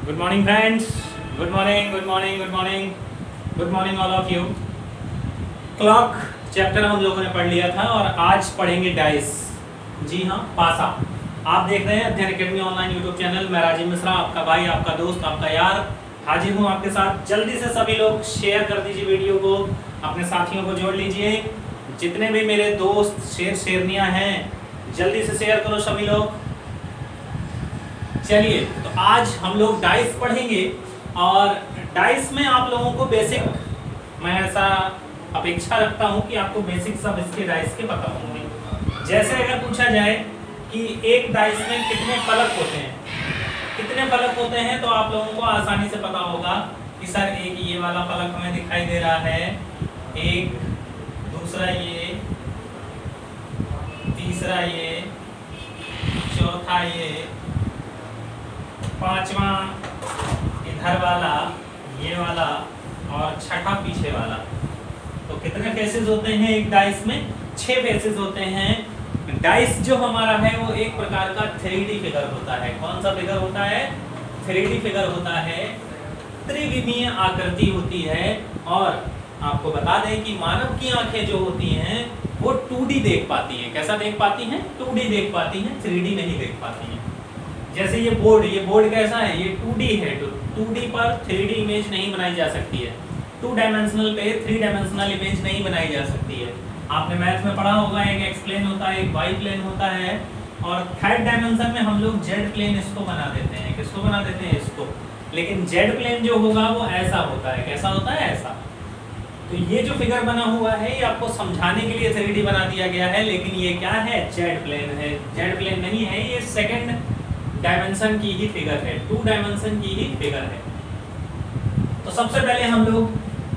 Good morning friends, good morning, good morning, good morning, good morning all of you. Clock chapter हम लोगों ने पढ़ लिया था और आज पढ़ेंगे डाइस। जी हाँ, पासा। आप देख रहे हैं अध्ययन अकेडमी ऑनलाइन यूट्यूब चैनल। मैं राजीव मिश्रा, आपका भाई, आपका दोस्त, आपका यार, हाजिर हूँ आपके साथ। जल्दी से सभी लोग शेयर कर दीजिए वीडियो को, अपने साथियों को जोड़ लीजिए। जितने भी मेरे दोस्त शेरनियाँ हैं, जल्दी से शेयर करो सभी लोग। चलिए, तो आज हम लोग डाइस पढ़ेंगे और डाइस में आप लोगों को बेसिक, मैं ऐसा अपेक्षा रखता हूं कि आपको बेसिक सब इसके डाइस के पता होंगे। जैसे अगर पूछा जाए कि एक डाइस में कितने फलक होते हैं, तो आप लोगों को आसानी से पता होगा कि सर एक ये वाला फलक हमें दिखाई दे रहा है, एक दूसरा ये, तीसरा ये, चौथा ये, पांचवा इधर वाला, ये वाला, और छठा पीछे वाला। तो कितने फेसेस होते हैं एक डाइस में? 6 फेसेस होते हैं। डाइस जो हमारा है वो एक प्रकार का 3D फिगर होता है। कौन सा फिगर होता है? 3D फिगर होता है, त्रिविमीय आकृति होती है। और आपको बता दें कि मानव की आंखें जो होती हैं वो 2D देख पाती हैं। कैसा देख पाती हैं? 2D देख पाती हैं, 3D नहीं देख पाती हैं। जैसे ये बोर्ड कैसा है? ये 2D है। तो 2D पर 3D इमेज नहीं बनाई जा सकती है। 2 डायमेंशनल पे 3 डायमेंशनल इमेज नहीं बनाई जा सकती है। आपने मैथ में पढ़ा होगा, एक एक्स प्लेन होता है, एक वाई प्लेन होता है, और थर्ड डायमेंशन में हम लोग जेड प्लेन इसको बना देते हैं। किसको बना देते हैं? इसको। लेकिन जेड प्लेन जो होगा वो ऐसा होता है। कैसा होता है? ऐसा। तो ये जो फिगर बना हुआ है ये आपको समझाने के लिए 3D बना दिया गया है, लेकिन ये क्या है? जेड प्लेन है। जेड प्लेन नहीं है, ये सेकंड डायमेंशन की ही फिगर है, 2 डायमेंशन की ही फिगर है। तो सबसे पहले हम लोग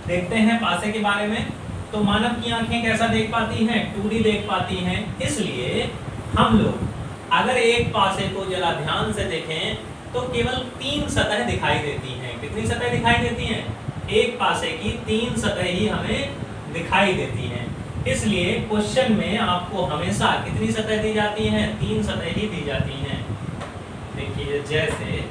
देखते हैं पासे के बारे में। तो मानव की आंखें कैसा देख पाती हैं? 2D देख पाती हैं। इसलिए हम लोग अगर एक पासे को जरा ध्यान से देखें तो केवल 3 सतह दिखाई देती हैं। कितनी सतह दिखाई देती हैं? एक पासे की 3 सतह ही हमें दिखाई देती हैं। इसलिए क्वेश्चन में आपको हमेशा कितनी सतह दी जाती हैं? 3 सतह ही दी जाती हैं। देखिए, जैसे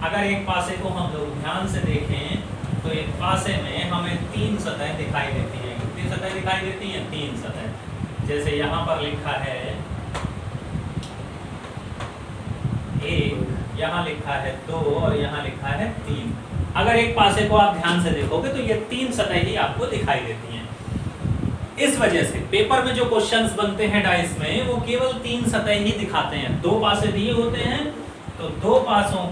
अगर एक पासे को हम लोग ध्यान से देखें तो एक पासे में हमें 3 सतह दिखाई देती हैं। कितनी सतह दिखाई देती हैं? 3 सतह। जैसे यहाँ पर लिखा है 1, यहाँ लिखा है 2 और यहाँ लिखा है 3। अगर एक पासे को आप ध्यान से देखोगे तो ये 3 सतह ही आपको दिखाई देती हैं। इस वजह से पेपर में जो क्वेश्चंस बनते हैं डाइस में वो केवल 3 सतह ही दिखाते हैं। 2 पासे दिए होते हैं तो 2 पासों,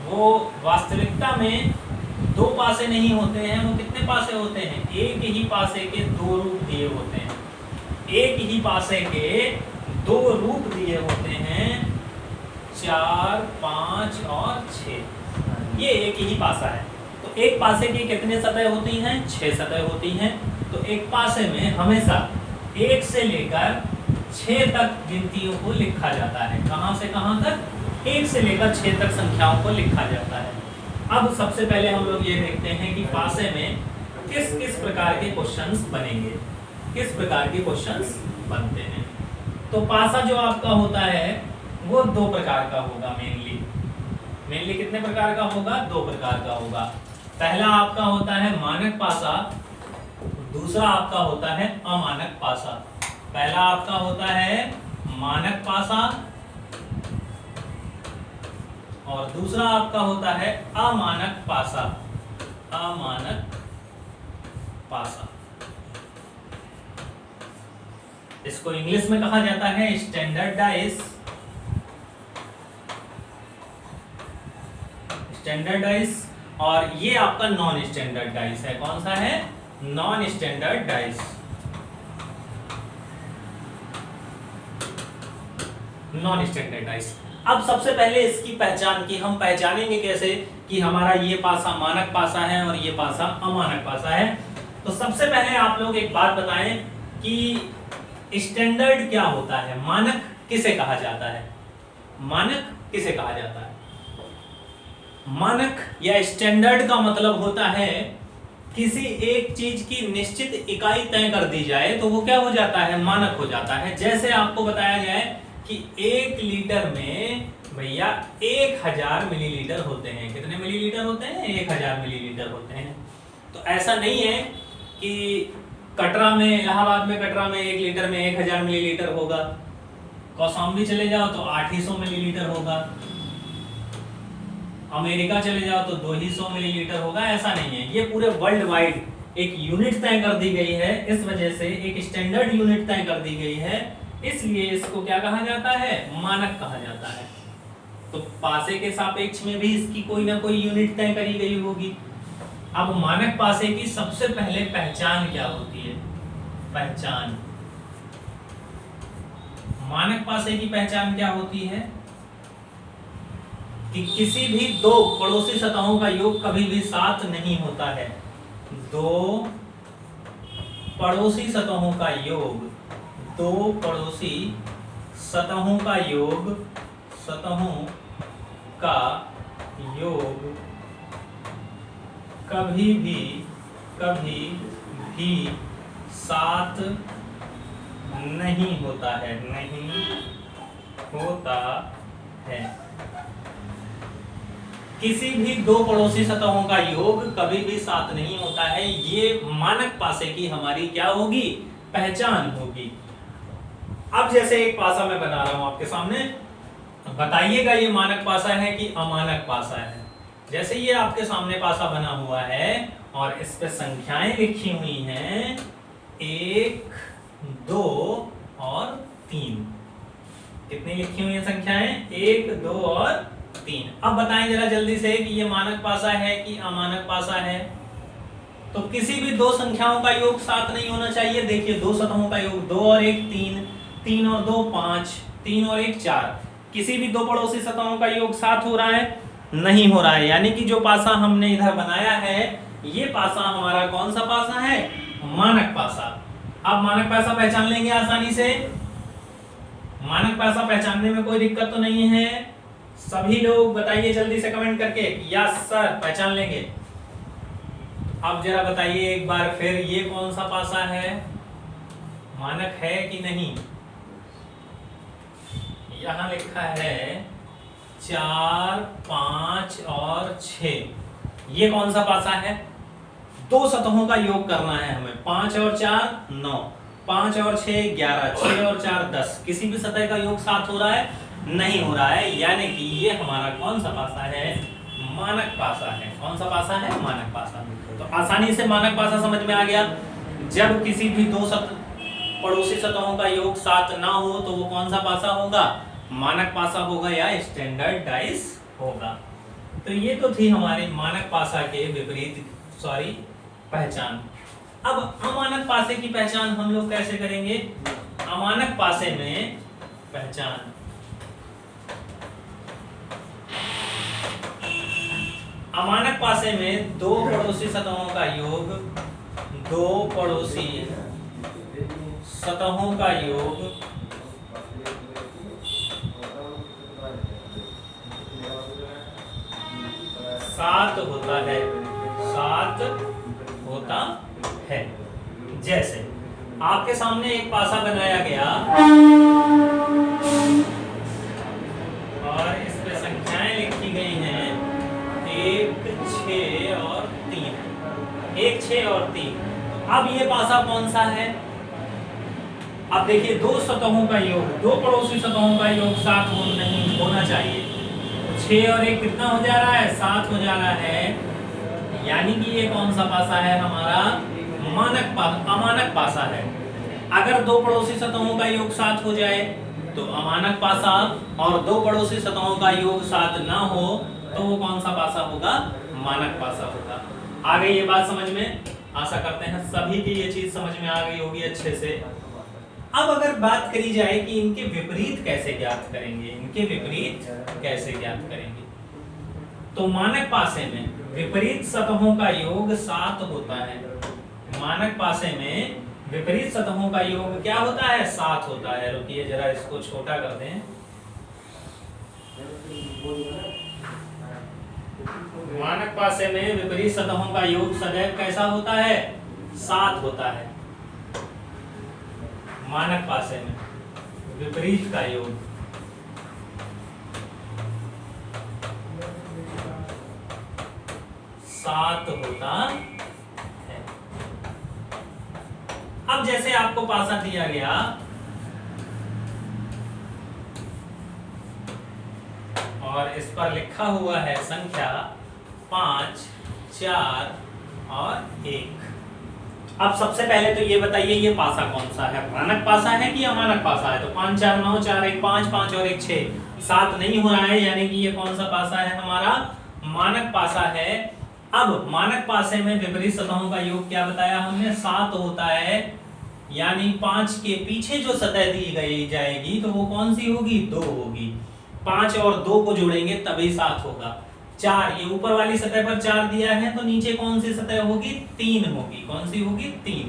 वो वास्तविकता में 2 पासे नहीं होते हैं। वो कितने पासे होते हैं? एक ही पासे के 2 रूप दिए होते हैं। एक ही पासे के 2 रूप दिए होते हैं, 4, 5 और 6। ये एक ही पासा है। तो एक पासे की कितने सतह होती हैं? 6 सतह होती हैं। तो एक पासे में हमेशा 1 से लेकर 6 तक गिनतियों को लिखा जाता है। कहां से कहां तक? 1 से लेकर 6 तक संख्याओं को लिखा जाता है। अब सबसे पहले हम लोग ये देखते हैं कि पासे में किस किस प्रकार के क्वेश्चंस बनेंगे, किस प्रकार के क्वेश्चंस बनते हैं। तो पासा जो आपका होता है वो 2 प्रकार का होगा। मेनली कितने प्रकार का होगा? 2 प्रकार का होगा। पहला आपका होता है मानक पासा, दूसरा आपका होता है अमानक पासा। पहला आपका होता है मानक पासा और दूसरा आपका होता है अमानक पासा। अमानक पासा, इसको इंग्लिश में कहा जाता है स्टैंडर्ड डाइस। Standard dice. और ये आपका नॉन स्टैंडर्ड डाइस है। कौन सा है? Non standard dice. Non standard dice. अब सबसे पहले इसकी पहचान की, हम पहचानेंगे कैसे कि हमारा ये पासा मानक पासा है और ये पासा अमानक पासा है। तो सबसे पहले आप लोग एक बात बताएं कि स्टैंडर्ड क्या होता है? मानक किसे कहा जाता है? मानक किसे कहा जाता है? मानक या स्टैंडर्ड का मतलब होता है किसी एक चीज की निश्चित इकाई तय कर दी जाए तो वो क्या हो जाता है? मानक हो जाता है। जैसे आपको बताया जाए कि 1 लीटर में भैया 1000 मिलीलीटर होते हैं। कितने मिलीलीटर होते हैं? 1000 मिलीलीटर होते हैं। तो ऐसा नहीं है कि कटरा में, इलाहाबाद में कटरा में 1 लीटर में 1000 मिलीलीटर होगा, कौशाम्बी चले जाओ तो 800 मिलीलीटर होगा, अमेरिका चले जाओ तो 200 मिलीलीटर होगा। ऐसा नहीं है, ये पूरे वर्ल्ड वाइड एक यूनिट तय कर दी गई है। इस वजह से एक स्टैंडर्ड यूनिट तय कर दी गई है, इसलिए इसको क्या कहा जाता है? मानक कहा जाता है। तो पासे के सापेक्ष में भी इसकी कोई ना कोई यूनिट तय करी गई होगी। अब मानक पासे की सबसे पहले पहचान क्या होती है? पहचान, मानक पासे की पहचान क्या होती है? कि किसी भी दो पड़ोसी सतहों का योग कभी भी 7 नहीं होता है। दो पड़ोसी सतहों का योग, दो पड़ोसी सतहों का योग, सतहों का योग कभी भी 7 नहीं होता है, नहीं होता है। किसी भी दो पड़ोसी सतहों का योग कभी भी 7 नहीं होता है। ये मानक पासे की हमारी क्या होगी? पहचान होगी। अब जैसे एक पासा मैं बना रहा हूं आपके सामने, बताइएगा ये मानक पासा है कि अमानक पासा है। जैसे ये आपके सामने पासा बना हुआ है और इस पे संख्याएं लिखी हुई हैं 1, 2 और 3। कितनी लिखी हुई है संख्याएं? 1, 2 और 3। अब बताएं जरा जल्दी से कि ये मानक पासा है कि अमानक पासा है। तो किसी भी दो संख्याओं का योग 7 नहीं होना चाहिए। देखिए दो सतहों का योग 2 और 1 3, 3 और 2 5, 3 और 1 4। किसी भी दो पड़ोसी सतहों का योग 7 हो रहा है? नहीं हो रहा है। यानी कि जो पासा हमने इधर बनाया है, ये पासा हमारा कौन सा पासा है? मानक पासा। अब मानक पासा पहचान लेंगे आसानी से। मानक पासा पहचानने में कोई दिक्कत तो नहीं है? सभी लोग बताइए जल्दी से कमेंट करके, यस सर पहचान लेंगे। अब जरा बताइए एक बार फिर, ये कौन सा पासा है? मानक है कि नहीं? यहां लिखा है 4, 5 और 6। ये कौन सा पासा है? दो सतहों का योग करना है हमें। 5 और 4 9, 5 और 6 11, 6 और 4 10। किसी भी सतह का योग 7 हो रहा है? नहीं हो रहा है। यानी कि ये हमारा कौन सा पासा है? मानक पासा है। कौन सा पासा है? मानक पासा। तो आसानी से मानक पासा समझ में आ गया। जब किसी भी दो पड़ोसी सतहों का योग 7 ना हो तो वो कौन सा पासा होगा? मानक पासा होगा या स्टैंडर्ड डाइस होगा। तो ये तो थी हमारे मानक पासा के विपरीत पहचान। अब अमानक पासे की पहचान हम लोग कैसे करेंगे? अमानक पासे में पहचान, अमानक पासे में दो पड़ोसी सतहों का योग, दो पड़ोसी सतहों का योग 7 होता है, 7 होता है। जैसे आपके सामने एक पासा बनाया गया और इस पे संख्याएं लिखी गई हैं 1, 6 और 3। 1, 6 और 3। अब ये पासा कौन सा है? अब देखिए दो सतहों का योग, दो पड़ोसी सतहों का योग 7 नहीं होना चाहिए। 6 और 1 कितना हो जा रहा है? 7 हो जा रहा है। यानी कि ये कौन सा पासा है? हमारा अमानक पासा है। अगर दो पड़ोसी सतहों का योग 7 हो जाए तो अमानक पासा, और दो पड़ोसी सतहों का योग 7 ना हो तो वो कौन सा पासा होगा? मानक पासा होगा। आ गई ये बात समझ में? आशा करते हैं सभी की ये चीज समझ में आ गई होगी अच्छे से। अब अगर बात करी जाए कि इनके विपरीत कैसे ज्ञात करेंगे, इनके विपरीत कैसे ज्ञात करेंगे, तो मानक पासे में विपरीत सतहों का योग 7 होता है। मानक पासे में विपरीत सतहों का योग क्या होता है? 7 होता है। रुकिए जरा इसको छोटा कर दें। मानक पासे में विपरीत सतहों का योग सदैव कैसा होता है? 7 होता है। मानक पासे में विपरीत का योग 7 होता है। अब जैसे आपको पासा दिया गया और इस पर लिखा हुआ है संख्या 5, 4 और 1। अब सबसे पहले तो ये बताइए ये पासा कौन सा है, मानक पासा है कि अमानक पासा है? तो 5 4 9 4 1 5, 5 और 1 6, 7 नहीं हो रहा है, यानी कि ये कौन सा पासा है? हमारा मानक पासा है। अब मानक पासे में विपरीत सतहों का योग क्या बताया हमने? 7 होता है, यानी 5 के पीछे जो सतह दी गई जाएगी तो वो कौन सी होगी? 2 होगी। 5 और 2 को जोड़ेंगे तभी 7 होगा। 4, ये ऊपर वाली सतह पर 4 दिया है तो नीचे कौन सी सतह होगी? 3 होगी। कौन सी होगी? 3।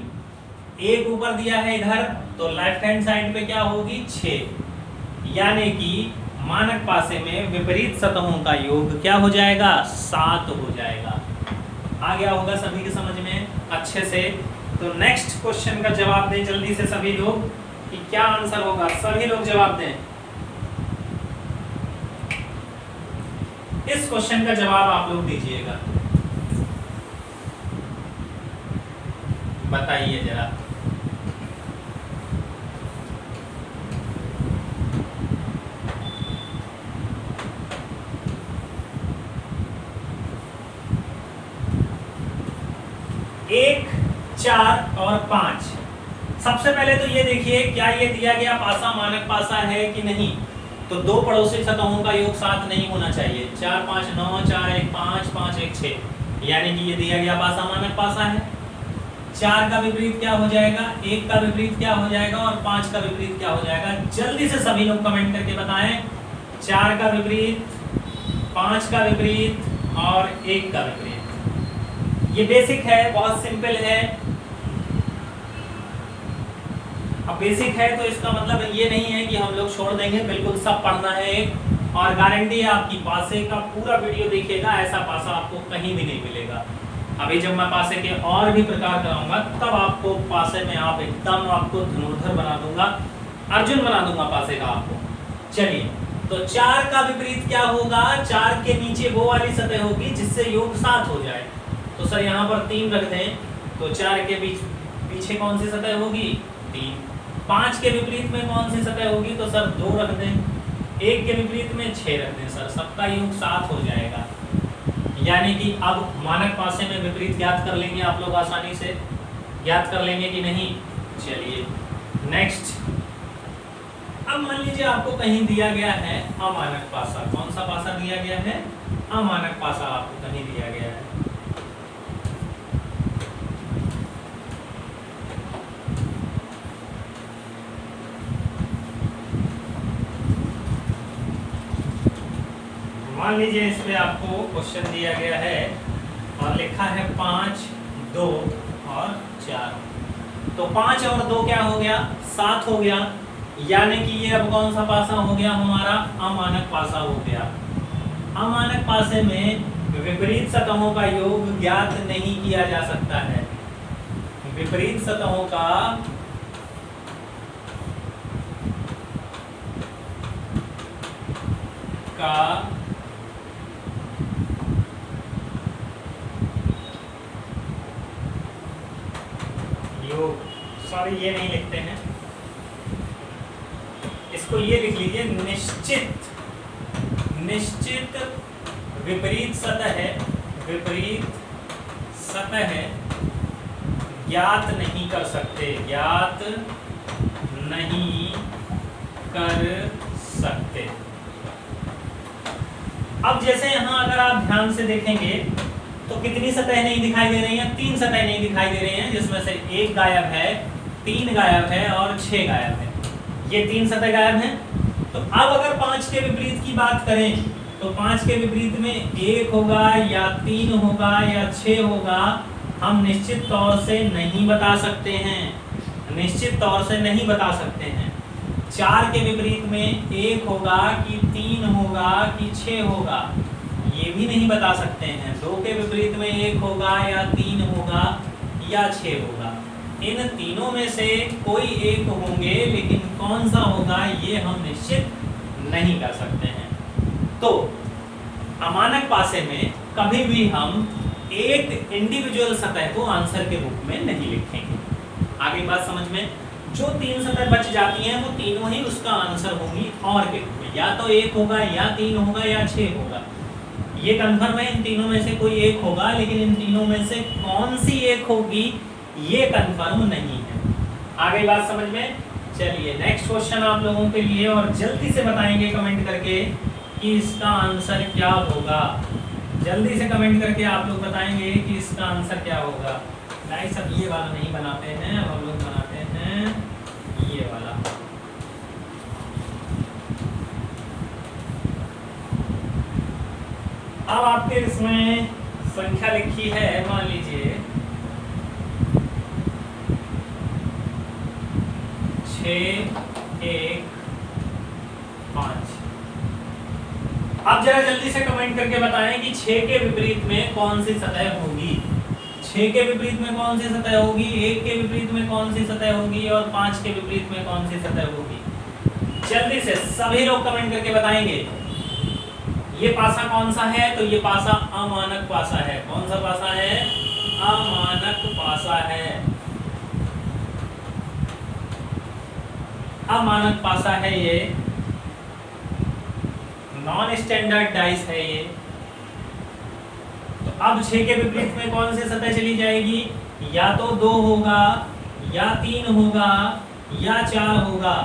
1 ऊपर दिया है इधर तो लेफ्ट हैंड साइड पे क्या होगी? 6। यानी कि मानक पासे में विपरीत सतहों का योग क्या हो जाएगा? 7 हो जाएगा। आ गया होगा सभी के समझ में अच्छे से। तो नेक्स्ट क्वेश्चन का जवाब दें जल्दी से सभी लोग कि क्या आंसर होगा। सभी लोग जवाब दें। इस क्वेश्चन का जवाब आप लोग दीजिएगा, बताइए जरा। एक, 4 और 5। सबसे पहले तो ये देखिए क्या ये दिया गया पासा मानक पासा है कि नहीं? तो दो पड़ोसी सतहों का योग 7 नहीं होना चाहिए। 4 5 9, 4 1 5, 5 1 6, यानी कि ये दिया गया पासा मानक पासा है। 4 का विपरीत क्या हो जाएगा? 1 का विपरीत क्या हो जाएगा? और 5 का विपरीत क्या हो जाएगा? जल्दी से सभी लोग कमेंट करके बताएं। 4 का विपरीत, 5 का विपरीत और 1 का विपरीत। ये बेसिक है, बहुत सिंपल है। अब बेसिक है तो इसका मतलब ये नहीं है कि हम लोग छोड़ देंगे, बिल्कुल सब पढ़ना है एक। और गारंटी है आपकी पासे का पूरा वीडियो देखिएगा, ऐसा पासा आपको कहीं भी नहीं मिलेगा। अभी जब मैं पासे के और भी प्रकार कराऊंगा तब आपको पासे में आप एकदम आपको धनुर्धर बना दूंगा, अर्जुन बना दूंगा पासे का आपको। चलिए, तो 4 का विपरीत क्या होगा? 4 के नीचे वो वाली सतह होगी जिससे योग 7 हो जाए। तो सर यहाँ पर 3 रख दें, तो 4 के पीछे कौन सी सतह होगी? 3। 5 के विपरीत में कौन सी सतह होगी? तो सर 2 रख दें। 1 के विपरीत में 6 रख दें। सर सबका योग 7 हो जाएगा। यानी कि अब मानक पासे में विपरीत ज्ञात कर लेंगे आप लोग, आसानी से ज्ञात कर लेंगे कि नहीं? चलिए नेक्स्ट। अब मान लीजिए आपको कहीं दिया गया है अमानक पासा। कौन सा पासा दिया गया है? अमानक पासा आपको कहीं दिया गया है। मान लीजिए इस पे आपको क्वेश्चन दिया गया है और लिखा है 5, 2 और 4। तो 5 और 2 क्या हो गया? 7 हो गया। यानी कि ये अब कौन सा पासा हो गया? हमारा अमानक पासा हो गया। अमानक पासे में विपरीत सतहों का योग ज्ञात नहीं किया जा सकता है। विपरीत सतहों का योग, सॉरी ये नहीं लिखते हैं, इसको ये लिख लीजिए निश्चित। निश्चित विपरीत सतह ज्ञात नहीं कर सकते, ज्ञात नहीं कर सकते। अब जैसे यहाँ अगर आप ध्यान से देखेंगे तो कितनी सतह नहीं दिखाई दे रही हैं? 3 सतह नहीं दिखाई दे रही हैं, जिसमें से 1 गायब है, 3 गायब है और 6 गायब है। ये 3 सतह गायब हैं। तो अब अगर 5 के विपरीत की बात करें तो 5 के विपरीत में 1 होगा या 3 होगा या 6 होगा, हम निश्चित तौर से नहीं बता सकते हैं। निश्चित तौर से नहीं बता सकते हैं। 4 के विपरीत में 1 होगा कि 3 होगा कि 6 होगा, ये भी नहीं बता सकते हैं। 2 के विपरीत में 1 होगा या 3 होगा या 6 होगा। इन तीनों में से कोई एक होंगे, लेकिन कौन सा होगा ये हम निश्चित नहीं कर सकते हैं। तो अमानक पासे में कभी भी हम एक इंडिविजुअल सतह को आंसर के रूप में नहीं लिखेंगे। आगे बात समझ में। जो 3 सतह बच जाती हैं वो तीनों ही उसका आंसर होंगी और के रूप में, या तो 1 होगा या 3 होगा या 6 होगा। ये कंफर्म है इन तीनों में से कोई एक होगा, लेकिन इन तीनों में से कौन सी एक होगी ये कंफर्म नहीं है। आगे बात समझ में। चलिए नेक्स्ट क्वेश्चन आप लोगों के लिए, और जल्दी से बताएंगे कमेंट करके कि इसका आंसर क्या होगा। जल्दी से कमेंट करके आप लोग बताएंगे कि इसका आंसर क्या होगा। गाइस अब ये वाला नहीं बनाते हैं, अब हम लोग बनाते हैं ये वाला। अब आपके इसमें संख्या लिखी है, मान लीजिए 6, 1, 5। अब जरा जल्दी से कमेंट करके बताएं कि 6 के विपरीत में कौन सी सतह होगी। 6 के विपरीत में कौन सी सतह होगी, 1 के विपरीत में कौन सी सतह होगी और 5 के विपरीत में कौन सी सतह होगी। जल्दी से सभी लोग कमेंट करके बताएंगे। ये पासा कौन सा है, तो ये पासा अमानक पासा है। कौन सा पासा है, अमानक पासा है। अमानक पासा है ये, नॉन स्टैंडर्ड डाइस है ये। तो अब 6 के विपरीत में कौन सी सतह चली जाएगी, या तो 2 होगा या 3 होगा या 4 होगा,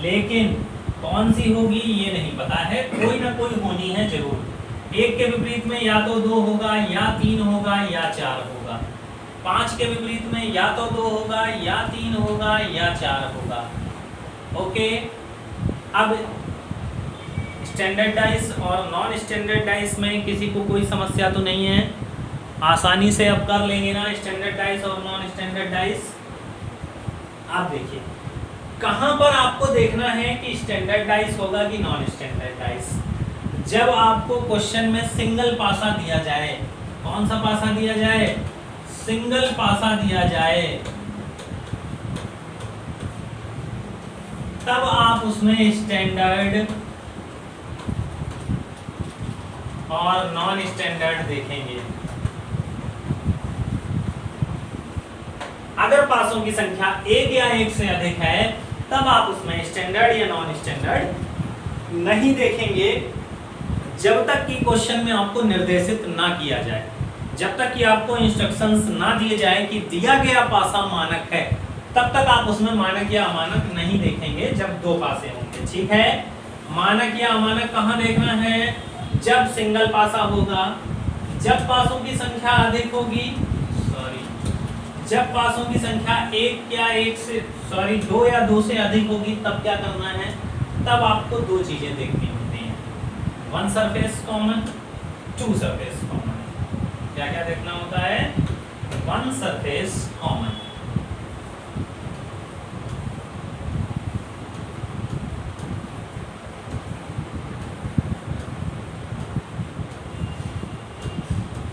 लेकिन कौन सी होगी ये नहीं पता है, कोई ना कोई होनी है जरूर। 1 के विपरीत में या तो 2 होगा या 3 होगा या 4 होगा। 5 के विपरीत में या तो 2 होगा या 3 होगा या 4 होगा। ओके, अब स्टैंडर्ड डाइस और नॉन स्टैंडर्ड डाइस में किसी को कोई समस्या तो नहीं है, आसानी से अब कर लेंगे ना स्टैंडर्ड डाइस और नॉन स्टैंडर्ड डाइस। आप देखिए कहां पर आपको देखना है कि स्टैंडर्ड डाइस होगा कि नॉन स्टैंडर्ड डाइस। जब आपको क्वेश्चन में सिंगल पासा दिया जाए, कौन सा पासा दिया जाए, सिंगल पासा दिया जाए, तब आप उसमें स्टैंडर्ड और नॉन स्टैंडर्ड देखेंगे। अगर पासों की संख्या 1 या 1 से अधिक है तब आप उसमें स्टैंडर्ड या नॉन स्टैंडर्ड नहीं देखेंगे, जब तक कि क्वेश्चन में आपको निर्देशित ना किया जाए, जब तक कि आपको इंस्ट्रक्शंस ना दिए जाए कि दिया गया पासा मानक है, तब तक आप उसमें मानक या अमानक नहीं देखेंगे जब 2 पासे होंगे। ठीक है, मानक या अमानक कहाँ देखना है, जब सिंगल पासा होगा, जब पासों की संख्या अधिक होगी, जब पासों की संख्या 1 या 1 से 2 या 2 से अधिक होगी, तब क्या करना है, तब आपको 2 चीजें देखनी होती हैं, 1 सरफेस कॉमन, 2 सरफेस कॉमन। क्या क्या देखना होता है, 1 सरफेस कॉमन।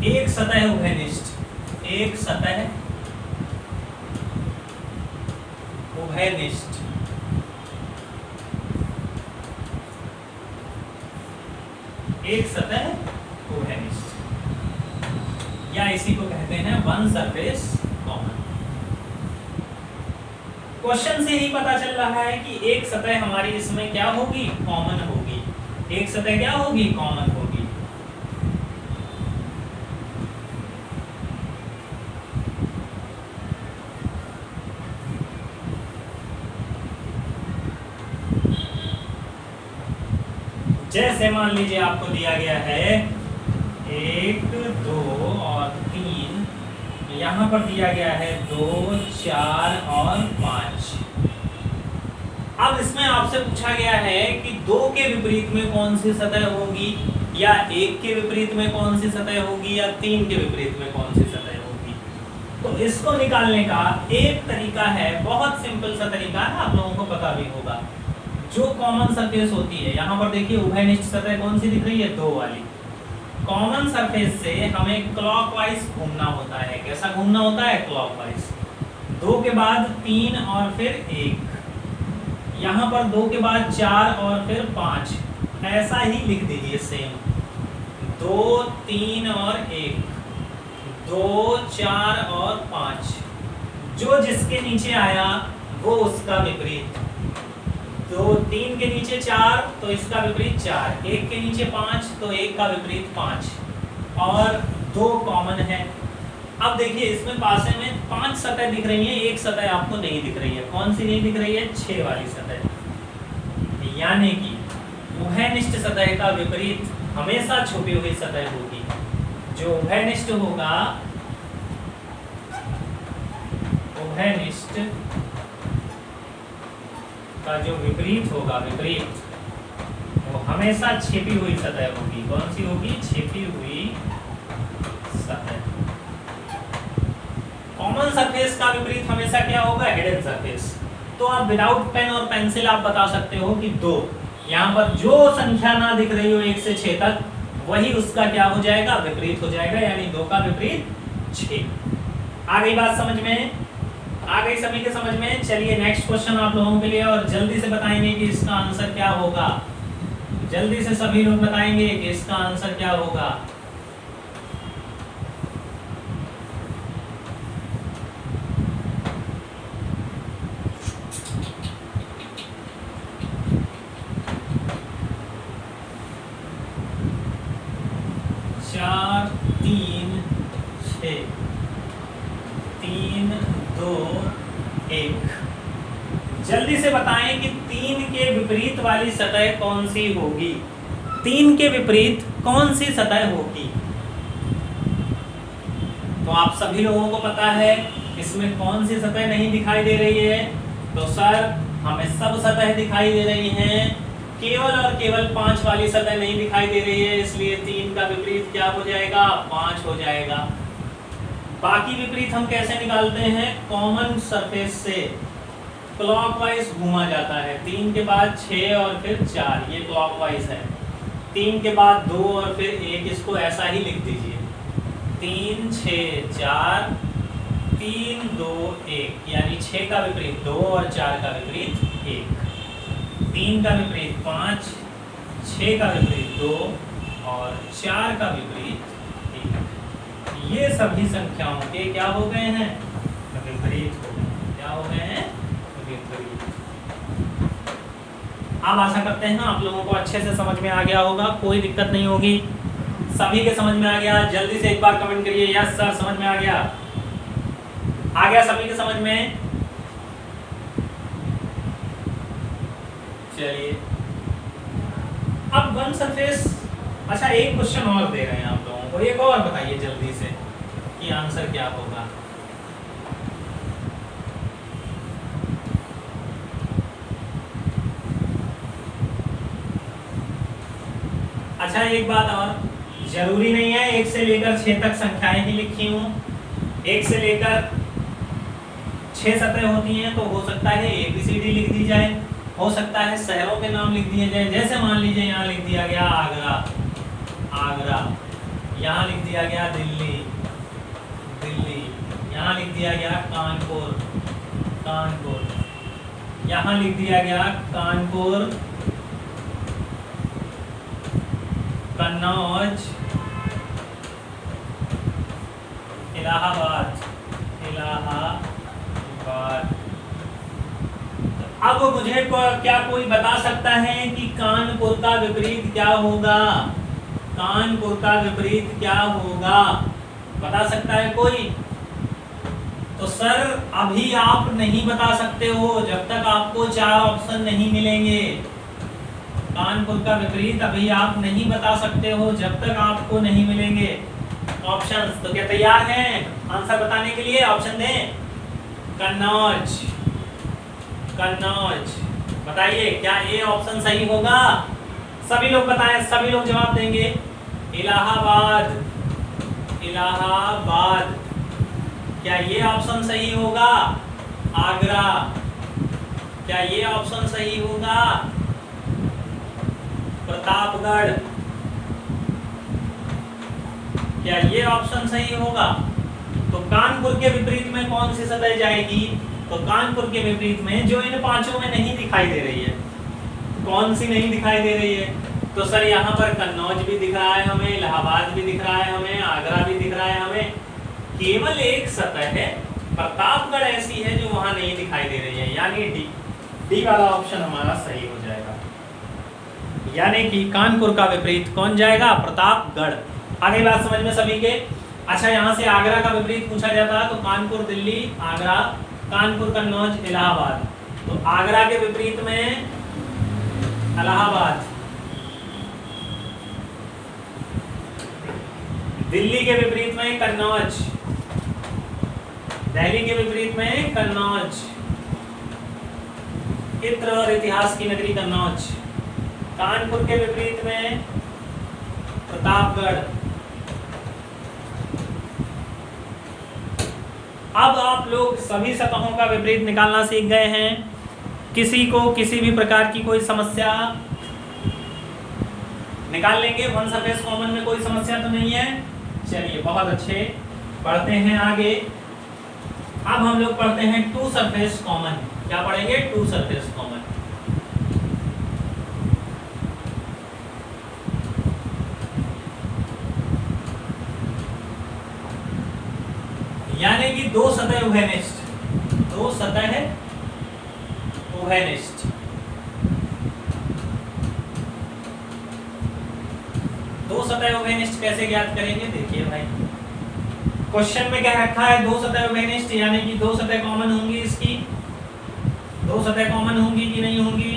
एक सतह उभयनिष्ठ, एक सतह उभयनिष्ठ, एक सतह उभयनिष्ठ, या इसी को कहते हैं 1 सरफेस कॉमन। क्वेश्चन से ही पता चल रहा है कि एक सतह हमारी इसमें क्या होगी, कॉमन होगी। एक सतह क्या होगी, कॉमन होगी। जैसे मान लीजिए आपको दिया गया है 1, 2 और 3, यहाँ पर दिया गया है 2, 4 और 5। अब इसमें आपसे पूछा गया है कि 2 के विपरीत में कौन सी सतह होगी, या 1 के विपरीत में कौन सी सतह होगी, या 3 के विपरीत में कौन सी सतह होगी। तो इसको निकालने का एक तरीका है, बहुत सिंपल सा तरीका है, आप लोगों को पता भी होगा। जो कॉमन सरफेस होती है, यहाँ पर देखिए उभयनिष्ठ सतह कौन सी दिख रही है, 2 वाली। कॉमन सरफेस से हमें क्लॉकवाइज घूमना होता है। कैसा घूमना होता है, क्लॉकवाइज। 2 के बाद 3 और फिर 1, यहाँ पर 2 के बाद 4 और फिर 5, ऐसा ही लिख दीजिए सेम। 2, 3 और 1, 2, 4 और 5, जो जिसके नीचे आया वो उसका विपरीत। 2, 3 के नीचे 4 तो इसका विपरीत 4, 1 के नीचे 5 तो 1 का विपरीत 5, और 2 कॉमन है। अब देखिए इसमें पासे में 5 सतह दिख रही है, एक सतह आपको नहीं दिख रही है। कौन सी नहीं दिख रही है? 6 वाली सतह। यानी कि उभयनिष्ठ सतह का विपरीत हमेशा छुपी हुई सतह होगी। जो उभयनिष्ठ होगा, उभयनिष्ठ का जो विपरीत होगा, विपरीत, वो हमेशा छिपी हुई सतह होगी। कौन सी होगी? छिपी हुई सतह। कॉमन सरफेस का विपरीत हमेशा क्या होगा? Hidden surface. तो आप विदाउट पेन और पेंसिल आप बता सकते हो कि 2, यहाँ पर जो संख्या ना दिख रही हो 1 से 6 तक, वही उसका क्या हो जाएगा? विपरीत हो जाएगा, यानी 2 का विपरीत 6। आ गई बात समझ में? आ गई सभी के समझ में? चलिए नेक्स्ट क्वेश्चन आप लोगों के लिए, और जल्दी से बताएंगे कि इसका आंसर क्या होगा। जल्दी से सभी लोग बताएंगे कि इसका आंसर क्या होगा। चार, 3, 6, 3, 2, 1। जल्दी से बताएं कि 3 के विपरीत वाली सतह कौन सी होगी? 3 के विपरीत कौन सी सतह होगी? तो आप सभी लोगों को पता है इसमें कौन सी सतह नहीं दिखाई दे रही है। तो सर हमें सब सतह दिखाई दे रही हैं, केवल और केवल 5 वाली सतह नहीं दिखाई दे रही है, इसलिए 3 का विपरीत क्या हो जाएगा? 5 हो जाएगा। बाकी विपरीत हम कैसे निकालते हैं? कॉमन सरफेस से क्लॉकवाइज घूमा जाता है। 3 के बाद 6 और फिर 4, ये क्लॉकवाइज है। 3 के बाद 2 और फिर 1, इसको ऐसा ही लिख दीजिए। 3, 6, 4, 3, 2, 1, यानी 6 का विपरीत 2 और 4 का विपरीत 1। 3 का विपरीत 5, 6 का विपरीत 2 और 4 का विपरीत 1। ये सभी संख्याओं के क्या हो गए हैं? विपरीत हो गए। क्या हो गए हैं? विपरीत। अब आशा करते हैं आप लोगों को अच्छे से समझ में आ गया होगा, कोई दिक्कत नहीं होगी। सभी के समझ में आ गया? जल्दी से एक बार कमेंट करिए, यस सर समझ में आ गया। आ गया सभी के समझ में? चलिए अब वन सरफेस, अच्छा एक क्वेश्चन और दे रहे हैं आप लोगों को, एक और बताइए जल्दी से कि आंसर क्या होगा। अच्छा एक बात और, जरूरी नहीं है 1 से लेकर 6 तक संख्याएं ही लिखी हूं। 1 से लेकर 6 सतह होती हैं, तो हो सकता है ABCD लिख दी जाए, हो सकता है शहरों के नाम लिख दिए जाए। जैसे मान लीजिए यहाँ लिख दिया गया आगरा, आगरा, यहाँ लिख दिया गया दिल्ली, दिल्ली, यहाँ लिख दिया गया कानपुर, कानपुर, यहाँ लिख दिया गया कानपुर, कन्नौज, इलाहाबाद, इलाहाबाद। अब मुझे क्या कोई बता सकता है कि कानपुर का विपरीत क्या होगा? कानपुर का विपरीत क्या होगा? बता सकता है कोई? तो सर अभी आप नहीं बता सकते हो जब तक आपको 4 ऑप्शन नहीं मिलेंगे। कानपुर का विपरीत अभी आप नहीं बता सकते हो जब तक आपको नहीं मिलेंगे ऑप्शंस। तो क्या तैयार हैं आंसर बताने के लिए? ऑप्शन दें। कन्नौज, कन्नौज, बताइए क्या ये ऑप्शन सही होगा? सभी लोग बताएं, सभी लोग जवाब देंगे। इलाहाबाद, इलाहाबाद, क्या ये ऑप्शन सही होगा? आगरा, क्या ये ऑप्शन सही होगा? प्रतापगढ़, क्या ये ऑप्शन सही होगा? तो कानपुर के विपरीत में कौन सी सतह जाएगी? तो कानपुर के विपरीत में जो इन 5 में नहीं दिखाई दे रही है, कौन सी नहीं दिखाई दे रही है? तो सर यहाँ पर कन्नौज भी दिख रहा है हमें, इलाहाबाद भी दिख रहा है हमें, आगरा भी दिख रहा है हमें, केवल एक सतह है प्रतापगढ़ ऐसी है जो वहां नहीं दिखाई दे रही है, यानी डी वाला ऑप्शन हमारा सही हो जाएगा। यानी कि कानपुर का विपरीत कौन जाएगा? प्रतापगढ़। आगे बात समझ में सभी के? अच्छा, यहाँ से आगरा का विपरीत पूछा जाता है तो कानपुर दिल्ली, आगरा, कानपुर कन्नौज, इलाहाबाद। तो आगरा के विपरीत में इलाहाबाद, दिल्ली के विपरीत में कन्नौज, दिल्ली के विपरीत में कन्नौज, इत्र और इतिहास की नगरी कन्नौज। कानपुर के विपरीत में प्रतापगढ़। अब आप लोग सभी सतहों का विपरीत निकालना सीख गए हैं। किसी को किसी भी प्रकार की कोई समस्या निकाल लेंगे। वन सरफेस कॉमन में कोई समस्या तो नहीं है। चलिए, बहुत अच्छे। पढ़ते हैं आगे। अब हम लोग पढ़ते हैं टू सरफेस कॉमन। क्या पढ़ेंगे? Two surface common. यानी कि दो सतह उभयनिष्ठ, दो सतह उभयनिष्ठ। दो सतह उभयनिष्ठ कैसे ज्ञात करेंगे? देखिए भाई, क्वेश्चन में क्या रखा है? दो सतह उभयनिष्ठ, यानी कि दो सतह कॉमन होंगी। इसकी दो सतह कॉमन होंगी कि नहीं होंगी?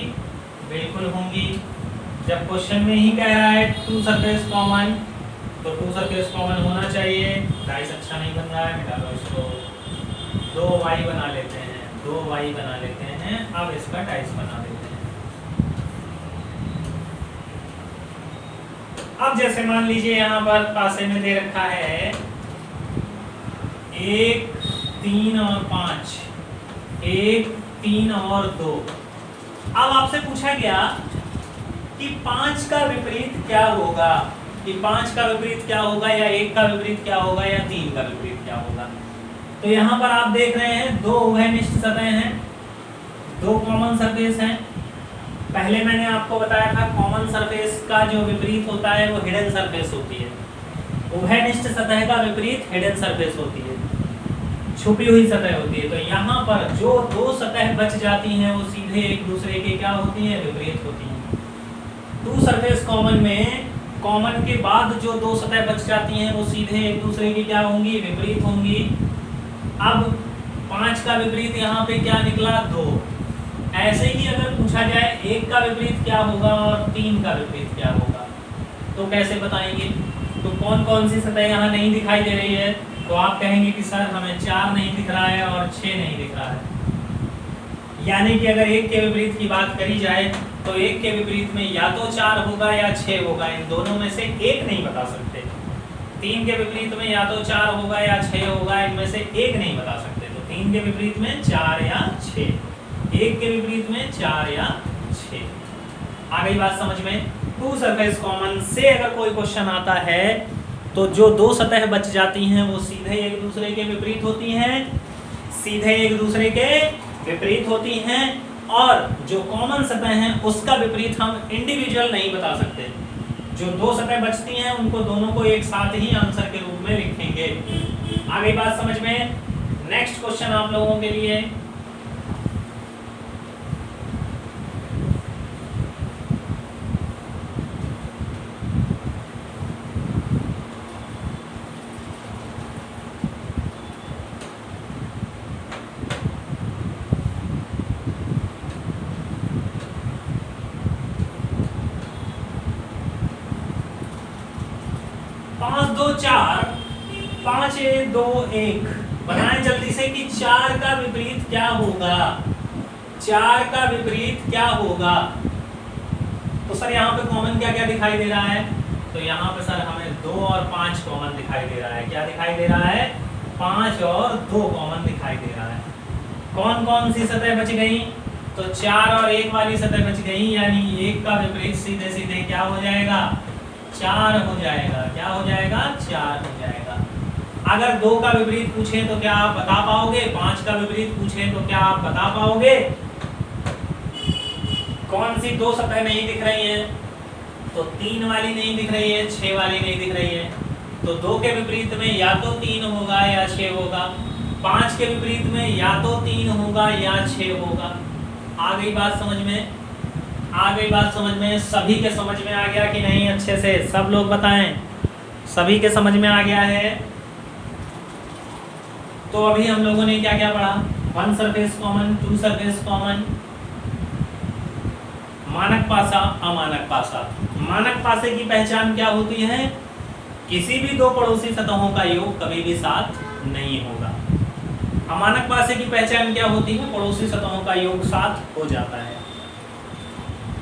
बिल्कुल होंगी। जब क्वेश्चन में ही कह रहा है टू सरफेस कॉमन, तो टू सरफेस कॉमन होना चाहिए। डाइस अच्छा नहीं बन रहा है, मिटा लो इसको। दो वाई बना लेते हैं, दो वाई बना लेते हैं। अब इसका डाइस बना देते हैं। अब जैसे मान लीजिए यहाँ पर पासे में दे रखा है 1, 3 और 5, 1, 3 और 2। अब आपसे पूछा गया कि 5 का विपरीत क्या होगा, कि 5 का विपरीत क्या होगा, या 1 का विपरीत क्या होगा, या 3 का विपरीत क्या होगा। तो यहाँ पर आप देख रहे हैं दो उभयनिष्ठ सतह हैं, दो कॉमन सरफेस हैं। पहले मैंने आपको बताया था कॉमन सरफेस का जो विपरीत होता है वो हिडन सरफेस होती है। उभयनिष्ठ सतह का विपरीत हिडन सरफेस होती है, छुपी हुई सतह होती है। तो यहाँ पर जो दो सतह बच जाती हैं वो सीधे एक दूसरे के क्या होती हैं? विपरीत होती हैं। टू सरफेस कॉमन में कॉमन के बाद जो दो सतह बच जाती हैं वो सीधे एक दूसरे की क्या होंगी? विपरीत होंगी। अब 5 का विपरीत यहाँ पे क्या निकला? 2। ऐसे ही अगर पूछा जाए 1 का विपरीत क्या होगा और 3 का विपरीत क्या होगा, तो कैसे बताएंगे? तो कौन कौन सी सतह यहाँ नहीं दिखाई दे रही है? तो आप कहेंगे कि सर हमें 4 नहीं दिख रहा है और 6 नहीं दिख रहा है। यानी कि अगर 1 के विपरीत की बात करी जाए तो 1 के विपरीत में या तो 4 होगा या 6 होगा, इन दोनों में से एक नहीं बता सकते। 3 के विपरीत में या तो 4 होगा या 6 होगा, इनमें से एक नहीं बता सकते। तो 3 के विपरीत में 4 या 6, 1 के विपरीत में 4 या 6। आ गई बात समझ में? टू सरफेस कॉमन से अगर कोई क्वेश्चन आता है तो जो दो सतह बच जाती हैं वो सीधे एक दूसरे के विपरीत होती हैं, सीधे एक दूसरे के विपरीत होती हैं। और जो कॉमन सतह हैं उसका विपरीत हम इंडिविजुअल नहीं बता सकते। जो दो सतह बचती हैं उनको दोनों को एक साथ ही आंसर के रूप में लिखेंगे। आ गई बात समझ में? नेक्स्ट क्वेश्चन आप लोगों के लिए, पाँच दो चार, 5 1 2 1 बनाएं जल्दी से कि 4 का विपरीत क्या होगा। 4 का विपरीत क्या होगा? तो सर यहाँ पे कॉमन क्या क्या दिखाई दे रहा है? तो यहाँ पे सर हमें 2 और 5 कॉमन दिखाई दे रहा है। क्या दिखाई दे रहा है? 5 और 2 कॉमन दिखाई दे रहा है। कौन कौन सी सतह बच गई? तो 4 और 1 वाली सतह बच गई, यानी 1 का विपरीत सीधे सीधे क्या हो जाएगा? 4 हो जाएगा। क्या हो जाएगा? 4 हो जाएगा। अगर 2 का विपरीत पूछे तो क्या आप बता पाओगे? 5 का विपरीत पूछे तो क्या आप बता पाओगे? कौन सी दो सतह नहीं दिख रही है? तो 3 वाली नहीं दिख रही है, 6 वाली नहीं दिख रही है। तो 2 के विपरीत में या तो 3 होगा या 6 होगा, 5 के विपरीत में या तो 3 होगा या 6 होगा। आ गई बात समझ में? आ गई बात समझ में? सभी के समझ में आ गया कि नहीं? अच्छे से सब लोग बताएं, सभी के समझ में आ गया है? तो अभी हम लोगों ने क्या क्या पढ़ा? 1 सरफेस कॉमन, 2 सरफेस कॉमन, मानक पासा, अमानक पासा। मानक पासे की पहचान क्या होती है? किसी भी दो पड़ोसी सतहों का योग कभी भी साथ नहीं होगा। अमानक पासे की पहचान क्या होती है? पड़ोसी सतहों का योग साथ हो जाता है।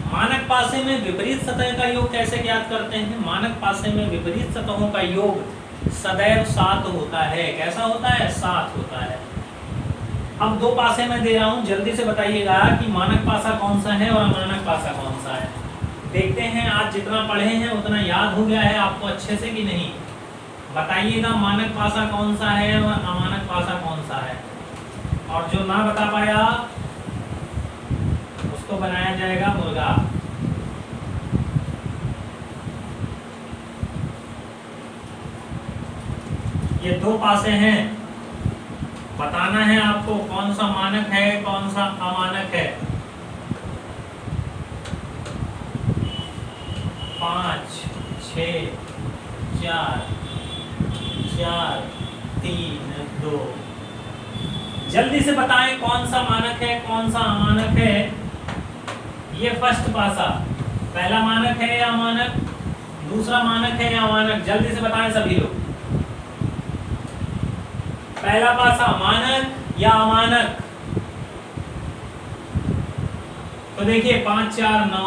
मानक पासे में विपरीत सतह का योग कैसे ज्ञात करते हैं? मानक पासे में विपरीत सतहों का योग सदैव सात होता है। कैसा होता है? सात होता है। अब 2 पासे में दे रहा हूं, जल्दी से बताइएगा कि मानक पासा कौन सा है और अमानक पासा कौन सा है। देखते हैं आज जितना पढ़े हैं उतना याद हो गया है आपको अच्छे से कि नहीं? बताइएगा मानक पासा कौन सा है और अमानक पासा कौन सा है। और जो ना बता पाया उसको बनाया जाएगा मुर्गा। ये 2 पासे हैं, बताना है आपको कौन सा मानक है कौन सा अमानक है। 5 6 4 4 3 2। जल्दी से बताएं कौन सा मानक है कौन सा अमानक है। ये फर्स्ट पासा पहला मानक है या अमानक? दूसरा मानक है या अमानक? जल्दी से बताएं सभी लोग। पहला पासा मानक या अमानक? तो देखिए 5 4 9,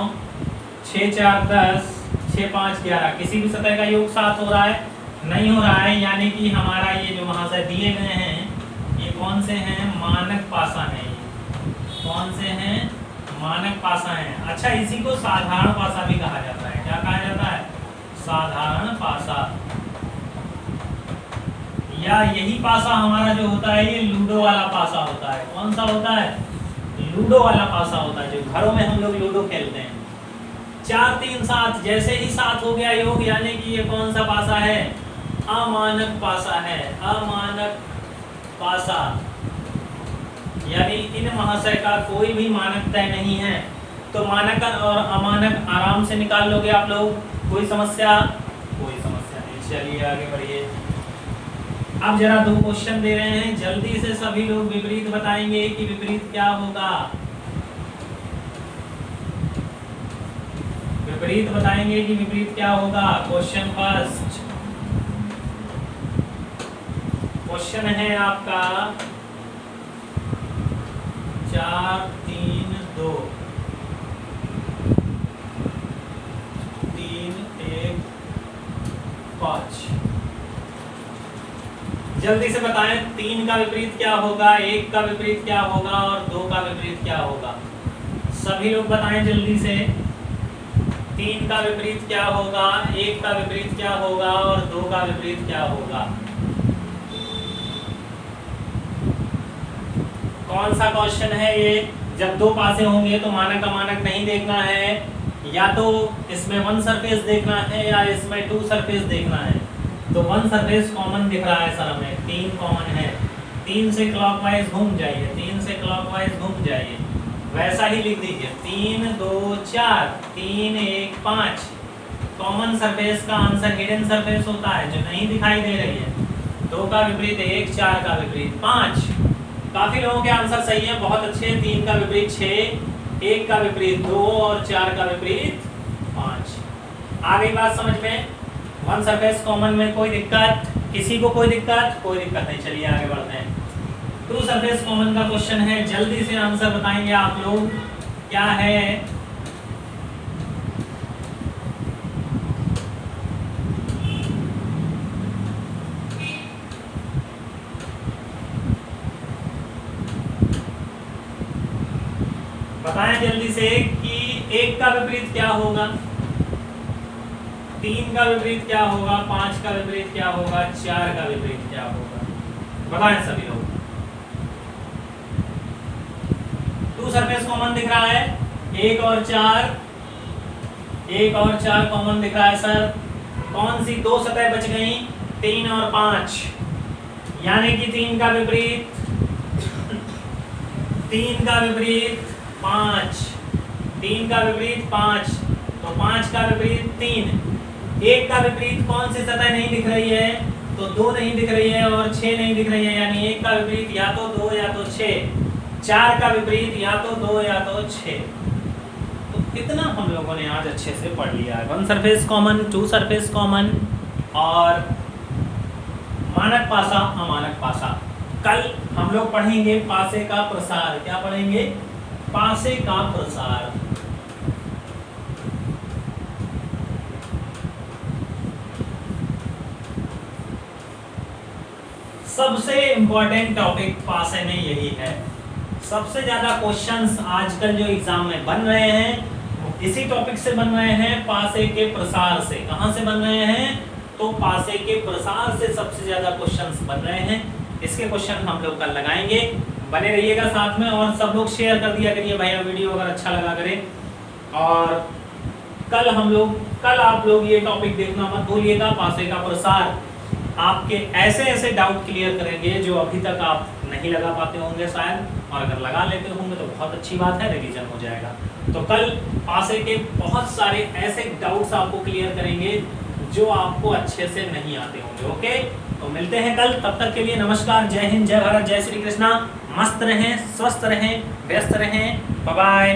6 4 10, 6 5 11। किसी भी सतह का योग 7 हो रहा है? नहीं हो रहा है, यानी कि हमारा ये जो महाशय दिए गए हैं ये कौन से हैं? मानक पासा है। कौन से हैं? मानक पासा है। अच्छा, इसी को साधारण पासा भी कहा जाता है। क्या कहा जाता है? साधारण पासा। या यही पासा हमारा जो होता है ये लूडो वाला पासा होता है। कौन सा होता है? लूडो वाला पासा होता है, जो घरों में हम लोग लूडो खेलते हैं। 4 3 7, जैसे ही 7 हो गया योग, यानी कि ये कौन सा पासा है? अमानक पासा है। अमानक पासा, यानी इन महाशय का कोई भी मानक तय नहीं है। तो मानक और अमानक आराम से निकाल लोगे आप लोग। कोई समस्या? कोई समस्या नहीं। चलिए आगे बढ़िए। अब जरा 2 क्वेश्चन दे रहे हैं, जल्दी से सभी लोग विपरीत बताएंगे कि विपरीत क्या होगा। विपरीत बताएंगे कि विपरीत क्या होगा। क्वेश्चन फर्स्ट, क्वेश्चन है आपका 4 3 2 3 1 5। जल्दी से बताएं 3 का विपरीत क्या होगा, 1 का विपरीत क्या होगा और 2 का विपरीत क्या होगा। सभी लोग बताएं जल्दी से। 3 का विपरीत क्या होगा, 1 का विपरीत क्या होगा और 2 का विपरीत क्या होगा। कौन सा क्वेश्चन है ये? जब 2 पासे होंगे तो मानक अमानक नहीं देखना है, या तो इसमें 1 सरफेस देखना है या इसमें 2 सरफेस देखना है। तो 1 सरफेस कॉमन दिख रहा है सर हमें, 3 कॉमन है। 3 से क्लॉकवाइज घूम जाइए, 3 से क्लॉकवाइज घूम जाइए, वैसा ही लिख दीजिए। 3 2 4 3 1 5। कॉमन सरफेस का आंसर हिडन सरफेस होता है जो नहीं दिखाई दे रही है। 2 का विपरीत 1, 4 का विपरीत 5। काफी लोगों के आंसर सही है, बहुत अच्छे। 3 का विपरीत 6, 1 का विपरीत 2 और 4 का विपरीत 5। आ गई बात समझ में? 1 सरफेस कॉमन में कोई दिक्कत? किसी को कोई दिक्कत? कोई दिक्कत नहीं। चलिए आगे बढ़ते हैं। 2 सरफेस कॉमन का क्वेश्चन है, जल्दी से आंसर बताएंगे आप लोग। क्या है? बताएं जल्दी से कि 1 का विपरीत क्या होगा, 3 का विपरीत क्या होगा, 5 का विपरीत क्या होगा, 4 का विपरीत क्या होगा। बताएं सभी लोग। 2 सरफेस कॉमन दिख रहा है, 1 और 4, 1 और 4 कॉमन दिख रहा है सर। कौन सी 2 सतह बच गई? 3 और 5, यानी कि 3 का विपरीत 5, 3 का विपरीत 5, तो 5 का विपरीत 3। 1 का विपरीत कौन सी सतह नहीं दिख रही है, तो 2 नहीं दिख रही है और 6 नहीं दिख रही है, यानी 1 का विपरीत या तो 2 या तो 6। 4 का विपरीत या तो 2 या तो 6। तो इतना हम लोगों ने आज अच्छे से पढ़ लिया है। 1 सरफेस कॉमन, 2 सरफेस कॉमन और मानक पासा, अमानक पासा। कल हम लोग पढ़ेंगे पासे का प्रसार। क्या पढ़ेंगे? पासे का प्रसार। सबसे इंपॉर्टेंट टॉपिक पासे में यही है। सबसे ज्यादा क्वेश्चंस आजकल जो एग्जाम में बन रहे हैं इसी टॉपिक से बन रहे हैं, पासे के प्रसार से। कहां से बन रहे हैं? तो पासे के प्रसार से सबसे ज्यादा क्वेश्चंस बन रहे हैं। इसके क्वेश्चन हम लोग कल लगाएंगे, बने रहिएगा साथ में। और सब लोग शेयर कर दिया करिए भैया वीडियो अगर अच्छा लगा करे। और कल आप लोग ये टॉपिक देखना मत भूलिएगा, पासे का प्रसार। आपके ऐसे ऐसे डाउट क्लियर करेंगे जो अभी तक आप नहीं लगा पाते होंगे शायद, और अगर लगा लेते होंगे तो बहुत अच्छी बात है, रिवीजन हो जाएगा। तो कल पासे के बहुत सारे ऐसे डाउट्स आपको क्लियर करेंगे जो आपको अच्छे से नहीं आते होंगे। ओके, तो मिलते हैं कल। तब तक के लिए नमस्कार, जय हिंद, जय भारत, जय श्री कृष्णा। मस्त रहें, स्वस्थ रहें, व्यस्त रहें। Bye bye.